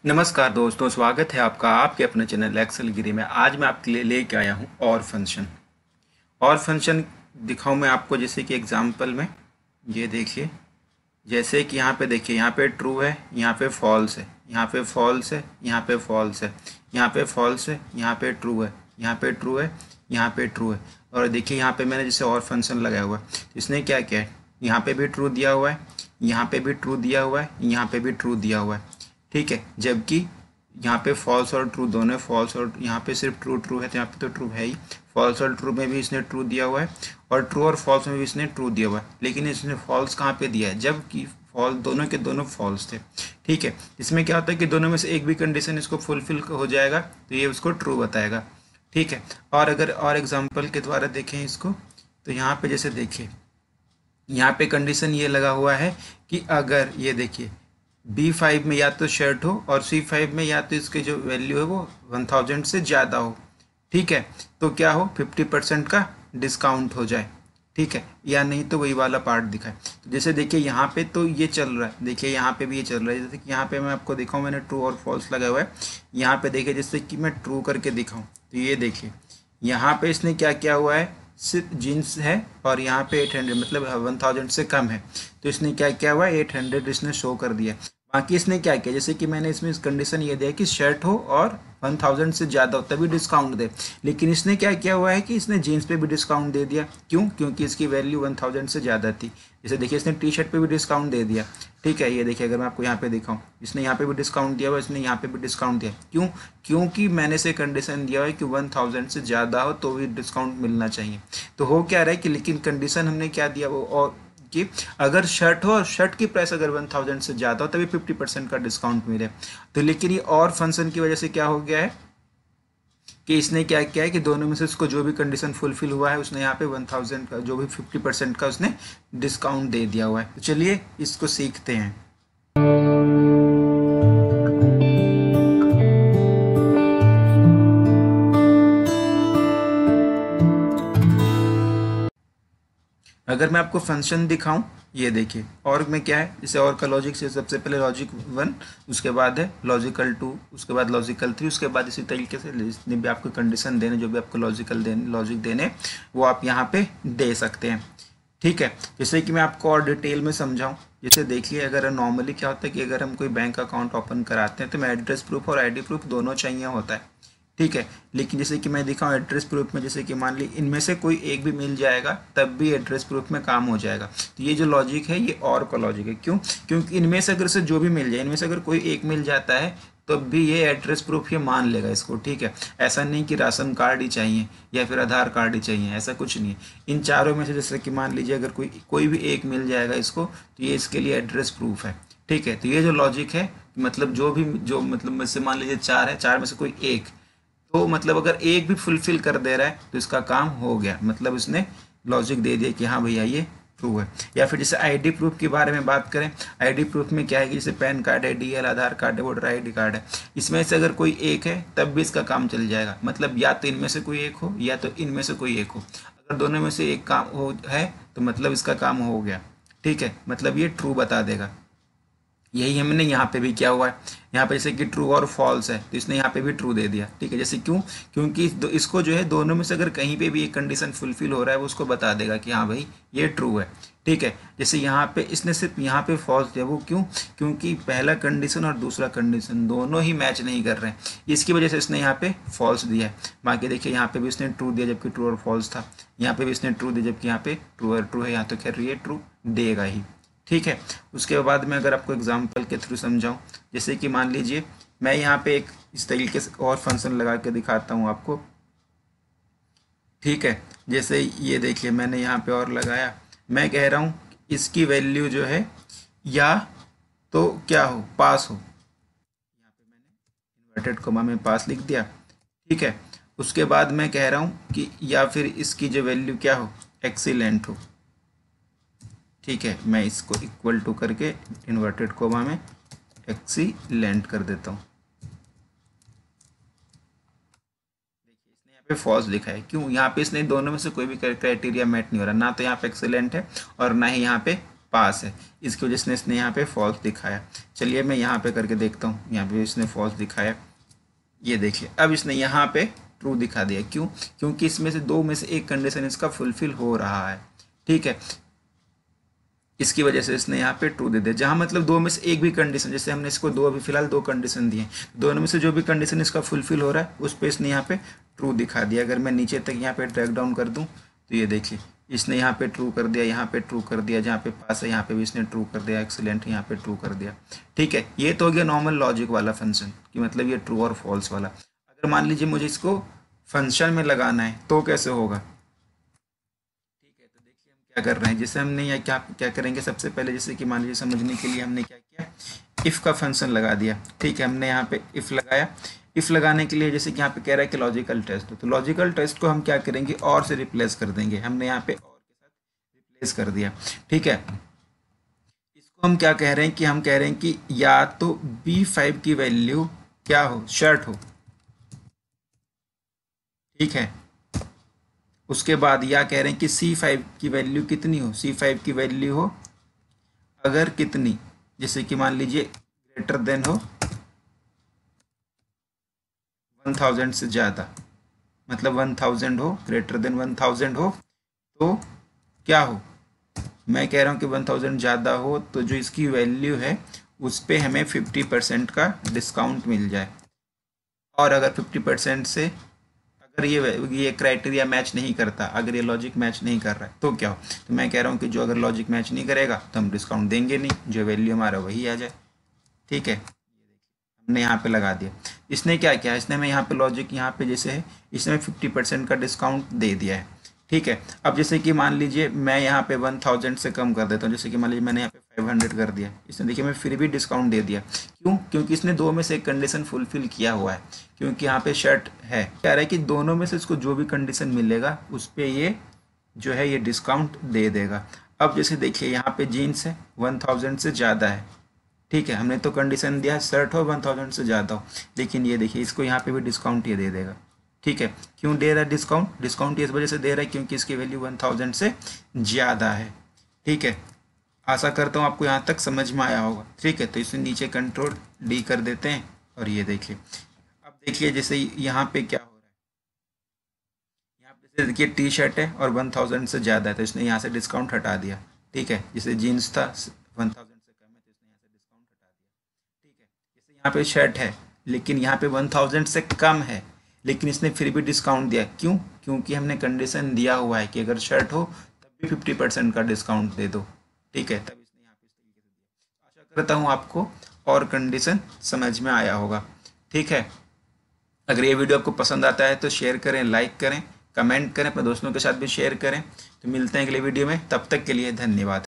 नमस्कार दोस्तों, स्वागत है आपका आपके अपने चैनल एक्सेल गिरी में। आज मैं आपके लिए लेके आया हूँ और फंक्शन दिखाऊँ मैं आपको। जैसे कि एग्जांपल में ये देखिए, जैसे कि यहाँ पे देखिए, यहाँ पे ट्रू है, यहाँ पे फॉल्स है, यहाँ पे फॉल्स है, यहाँ पे फॉल्स है, यहाँ पे फॉल्स है, यहाँ पे ट्रू है, यहाँ पे ट्रू है, यहाँ पे ट्रू है। और देखिए यहाँ पे मैंने जैसे और फंक्शन लगाया हुआ है, इसने क्या किया है, यहाँ पे भी ट्रू दिया हुआ है, यहाँ पे भी ट्रू दिया हुआ है, यहाँ पे भी ट्रू दिया हुआ है। ठीक है, जबकि यहाँ पे फॉल्स और ट्रू दोनों, फॉल्स और यहाँ पे सिर्फ ट्रू ट्रू है, तो यहाँ पे तो ट्रू है ही। फॉल्स और ट्रू में भी इसने ट्रू दिया हुआ है और ट्रू और फॉल्स में भी इसने ट्रू दिया हुआ है, लेकिन इसने फॉल्स कहाँ पे दिया है, जबकि फॉल्स दोनों के दोनों फॉल्स थे। ठीक है, इसमें क्या होता है कि दोनों में से एक भी कंडीशन इसको फुलफिल हो जाएगा तो ये उसको ट्रू बताएगा। ठीक है, और अगर और एग्जाम्पल के द्वारा देखें इसको, तो यहाँ पे जैसे देखिए, यहाँ पे कंडीशन ये लगा हुआ है कि अगर ये देखिए B5 में या तो शर्ट हो और C5 में या तो इसके जो वैल्यू है वो 1000 से ज़्यादा हो। ठीक है, तो क्या हो, 50% का डिस्काउंट हो जाए। ठीक है, या नहीं तो वही वाला पार्ट दिखाए। तो जैसे देखिए यहाँ पे तो ये चल रहा है, देखिए यहाँ पे भी ये चल रहा है। जैसे कि यहाँ पे मैं आपको दिखाऊँ, मैंने ट्रू और फॉल्स लगा हुआ है। यहाँ पे देखिए, जैसे कि मैं ट्रू करके दिखाऊँ तो ये देखिए यहाँ पे इसने क्या किया हुआ है, सिर्फ जीन्स है और यहाँ पे 800 मतलब 1000 से कम है, तो इसने क्या किया हुआ है, 800 इसने शो कर दिया। बाकी इसने क्या किया, जैसे कि मैंने इसमें कंडीशन ये दिया कि शर्ट हो और 1000 से ज़्यादा हो तभी डिस्काउंट दे, लेकिन इसने क्या किया हुआ है कि इसने जीन्स पे भी डिस्काउंट दे दिया। क्यों? क्योंकि इसकी वैल्यू 1000 से ज़्यादा थी। जैसे देखिए इसने टी शर्ट पे भी डिस्काउंट दे दिया। ठीक है, ये देखिए अगर मैं आपको यहाँ पे दिखाऊँ, इसने यहाँ पे भी डिस्काउंट दिया हुआ, इसने यहाँ पे भी डिस्काउंट दिया। क्यों? क्योंकि मैंने से कंडीशन दिया हुआ है कि 1000 से ज़्यादा हो तो भी डिस्काउंट मिलना चाहिए। तो हो क्या रहा है कि, लेकिन कंडीशन हमने क्या दिया वो, और कि अगर शर्ट हो और शर्ट की प्राइस अगर 1000 से ज़्यादा हो तभी 50% का डिस्काउंट मिले। तो लेकिन ये और फंक्शन की वजह से क्या हो गया है कि इसने क्या किया है कि दोनों में से उसको जो भी कंडीशन फुलफिल हुआ है उसने यहाँ पे 1000 का जो भी 50% का उसने डिस्काउंट दे दिया हुआ है। तो चलिए इसको सीखते हैं। अगर मैं आपको फंक्शन दिखाऊं, ये देखिए, और में क्या है, जैसे और का लॉजिक से सबसे पहले लॉजिक 1, उसके बाद है लॉजिकल 2, उसके बाद लॉजिकल 3, उसके बाद इसी तरीके से जितने भी आपको कंडीशन देने, जो भी आपको लॉजिक देने वो आप यहाँ पे दे सकते हैं। ठीक है, जैसे कि मैं आपको और डिटेल में समझाऊं, जैसे देखिए अगर नॉर्मली क्या होता है कि अगर हम कोई बैंक अकाउंट ओपन कराते हैं तो हमें एड्रेस प्रूफ और आईडी प्रूफ दोनों चाहिए होता है। ठीक है, लेकिन जैसे कि मैं दिखाऊँ एड्रेस प्रूफ में, जैसे कि मान ली इनमें से कोई एक भी मिल जाएगा तब भी एड्रेस प्रूफ में काम हो जाएगा। तो ये जो लॉजिक है ये और का लॉजिक है। क्यों? क्योंकि इनमें से अगर से जो भी मिल जाए, इनमें से अगर कोई एक मिल जाता है तो भी ये एड्रेस प्रूफ ये मान लेगा इसको। ठीक है, ऐसा नहीं कि राशन कार्ड ही चाहिए या फिर आधार कार्ड ही चाहिए, ऐसा कुछ नहीं है। इन चारों में से जैसे कि मान लीजिए अगर कोई भी एक मिल जाएगा इसको, तो ये इसके लिए एड्रेस प्रूफ है। ठीक है, तो ये जो लॉजिक है, मतलब जो मतलब में से मान लीजिए चार है, चार में से कोई एक, तो मतलब अगर एक भी फुलफिल कर दे रहा है तो इसका काम हो गया, मतलब इसने लॉजिक दे दिया कि हाँ भैया ये ट्रू है। या फिर जैसे आईडी प्रूफ के बारे में बात करें, आईडी प्रूफ में क्या है कि जैसे पैन कार्ड है, डीएल, आधार कार्ड है, वोटर आईडी कार्ड है, इसमें से अगर कोई एक है तब भी इसका काम चल जाएगा। मतलब या तो इनमें से कोई एक हो या तो इनमें से कोई एक हो, अगर दोनों में से एक काम हो है तो मतलब इसका काम हो गया। ठीक है, मतलब ये ट्रू बता देगा। यही हमने यहाँ पे भी किया हुआ है। यहाँ पे जैसे कि ट्रू और फॉल्स है तो इसने यहाँ पे भी ट्रू दे दिया। ठीक है, जैसे क्यों? क्योंकि इसको जो है दोनों में से अगर कहीं पे भी एक कंडीशन फुलफिल हो रहा है वो उसको बता देगा कि हाँ भाई ये ट्रू है। ठीक है, जैसे यहाँ पे इसने सिर्फ यहाँ पे फॉल्स दिया, वो क्यों? क्योंकि पहला कंडीशन और दूसरा कंडीशन दोनों ही मैच नहीं कर रहे हैं, इसकी वजह से इसने यहाँ पे फॉल्स दिया है। बाकी देखिए यहाँ पे भी इसने ट्रू दिया जबकि ट्रू और फॉल्स था, यहाँ पे भी इसने ट्रू दिया जबकि यहाँ पे ट्रू और ट्रू है, यहाँ तो खैर ये ट्रू देगा ही। ठीक है, उसके बाद में अगर आपको एग्जाम्पल के थ्रू समझाऊं, जैसे कि मान लीजिए मैं यहाँ पे एक इस तरीके से और फंक्शन लगा के दिखाता हूँ आपको। ठीक है, जैसे ये देखिए मैंने यहाँ पे और लगाया, मैं कह रहा हूँ इसकी वैल्यू जो है या तो क्या हो, पास हो, यहाँ पे मैंने इन्वर्टेड कोमा में पास लिख दिया। ठीक है, उसके बाद मैं कह रहा हूँ कि या फिर इसकी जो वैल्यू क्या हो, एक्सीलेंट हो। ठीक है, मैं इसको इक्वल टू करके इन्वर्टेड कोमा में एक्सीलेंट कर देता हूँ। देखिए इसने यहाँ पे फॉल्स लिखा है। क्यों? यहाँ पे इसने दोनों में से कोई भी क्राइटेरिया मैट नहीं हो रहा, ना तो यहाँ पे एक्सीलेंट है और ना ही यहाँ पे पास है, इसकी वजह से इसने यहाँ पे फॉल्स दिखाया। चलिए मैं यहाँ पे करके देखता हूँ, यहाँ पे इसने फॉल्स दिखाया, ये देखिए अब इसने यहाँ पे ट्रू दिखा दिया। क्यों? क्योंकि इसमें से दो में से एक कंडीशन इसका फुलफिल हो रहा है, ठीक है, इसकी वजह से इसने यहाँ पे ट्रू दे दिया। जहाँ मतलब दो में से एक भी कंडीशन, जैसे हमने इसको दो अभी फिलहाल दो कंडीशन दिए, दोनों में से जो भी कंडीशन इसका फुलफिल हो रहा है उस पर इसने यहाँ पे ट्रू दिखा दिया। अगर मैं नीचे तक यहाँ पे ड्रैग डाउन कर दूँ तो ये देखिए इसने यहाँ पे ट्रू कर दिया, यहाँ पे ट्रू कर दिया, जहाँ पे पास है यहाँ पे भी इसने ट्रू कर दिया, एक्सीलेंट, यहाँ पे ट्रू कर दिया, ठीक है। ये तो हो गया नॉर्मल लॉजिक वाला फंक्शन कि मतलब ये ट्रू और फॉल्स वाला। अगर मान लीजिए मुझे इसको फंक्शन में लगाना है तो कैसे होगा, ठीक है। तो देखिए हम क्या कर रहे हैं, जैसे हमने यहाँ क्या करेंगे, सबसे पहले जैसे कि मान लीजिए समझने के लिए हमने क्या किया, इफ़ का फंक्शन लगा दिया, ठीक है। हमने यहाँ पे इफ़ लगाया, इफ़ लगाने के लिए जैसे कि यहाँ पे कह रहा है कि लॉजिकल टेस्ट हो, तो लॉजिकल टेस्ट को हम क्या करेंगे, और से रिप्लेस कर देंगे। हमने यहाँ पे और के साथ रिप्लेस कर दिया, ठीक है। इसको हम क्या कह रहे हैं कि हम कह रहे हैं कि या तो B5 की वैल्यू क्या हो, शर्ट हो, ठीक है। उसके बाद या कह रहे हैं कि C5 की वैल्यू कितनी हो, C5 की वैल्यू हो अगर कितनी, जैसे कि मान लीजिए ग्रेटर देन हो 1000 से ज़्यादा, मतलब 1000 हो, ग्रेटर देन 1000 हो तो क्या हो, मैं कह रहा हूँ कि 1000 ज़्यादा हो तो जो इसकी वैल्यू है उस पर हमें 50% का डिस्काउंट मिल जाए। और अगर 50% से अगर ये क्राइटेरिया मैच नहीं करता, अगर ये लॉजिक मैच नहीं कर रहा है तो क्या हो, तो मैं कह रहा हूँ कि जो अगर लॉजिक मैच नहीं करेगा तो हम डिस्काउंट देंगे नहीं, जो वैल्यू हमारा वही आ जाए, ठीक है। हमने यहाँ पे लगा दिया। इसने क्या किया, इसने हमें यहाँ पे लॉजिक यहाँ पे जैसे है इसने 50% का डिस्काउंट दे दिया है, ठीक है। अब जैसे कि मान लीजिए मैं यहाँ पे 1000 से कम कर देता हूँ, जैसे कि मान लीजिए मैंने यहाँ पे 500 कर दिया, इसने देखिए मैं फिर भी डिस्काउंट दे दिया। क्यों? क्योंकि इसने दो में से एक कंडीशन फुलफिल किया हुआ है, क्योंकि यहाँ पे शर्ट है, कह रहा है कि दोनों में से इसको जो भी कंडीशन मिलेगा उस पर ये जो है ये डिस्काउंट दे देगा। अब जैसे देखिए यहाँ पे जीन्स है 1000 से ज़्यादा है, ठीक है, हमने तो कंडीशन दिया शर्ट हो 1000 से ज़्यादा हो, लेकिन ये देखिए इसको यहाँ पे भी डिस्काउंट ये दे देगा, ठीक है। क्यों दे रहा है डिस्काउंट, डिस्काउंट इस वजह से दे रहा है क्योंकि इसकी वैल्यू 1000 से ज़्यादा है, ठीक है। आशा करता हूँ आपको यहाँ तक समझ में आया होगा, ठीक है। तो इसे नीचे कंट्रोल D कर देते हैं और ये देखिए, अब देखिए जैसे यहाँ पे क्या हो रहा है, यहाँ पे देखिए टी शर्ट है और 1000 से ज़्यादा है तो इसने यहाँ से डिस्काउंट हटा दिया, ठीक है। जैसे जीन्स था 1000 से कम है तो इसने यहाँ से डिस्काउंट हटा दिया, ठीक है। जैसे यहाँ पे शर्ट है लेकिन यहाँ पे 1000 से कम है लेकिन इसने फिर भी डिस्काउंट दिया। क्यों? क्योंकि हमने कंडीशन दिया हुआ है कि अगर शर्ट हो तब भी 50% का डिस्काउंट दे दो, ठीक है। तब इसने यहाँ पे इस तरीके से दिया। आशा करता हूँ आपको और कंडीशन समझ में आया होगा, ठीक है। अगर ये वीडियो आपको पसंद आता है तो शेयर करें, लाइक करें, कमेंट करें, अपने दोस्तों के साथ भी शेयर करें। तो मिलते हैं अगले वीडियो में, तब तक के लिए धन्यवाद।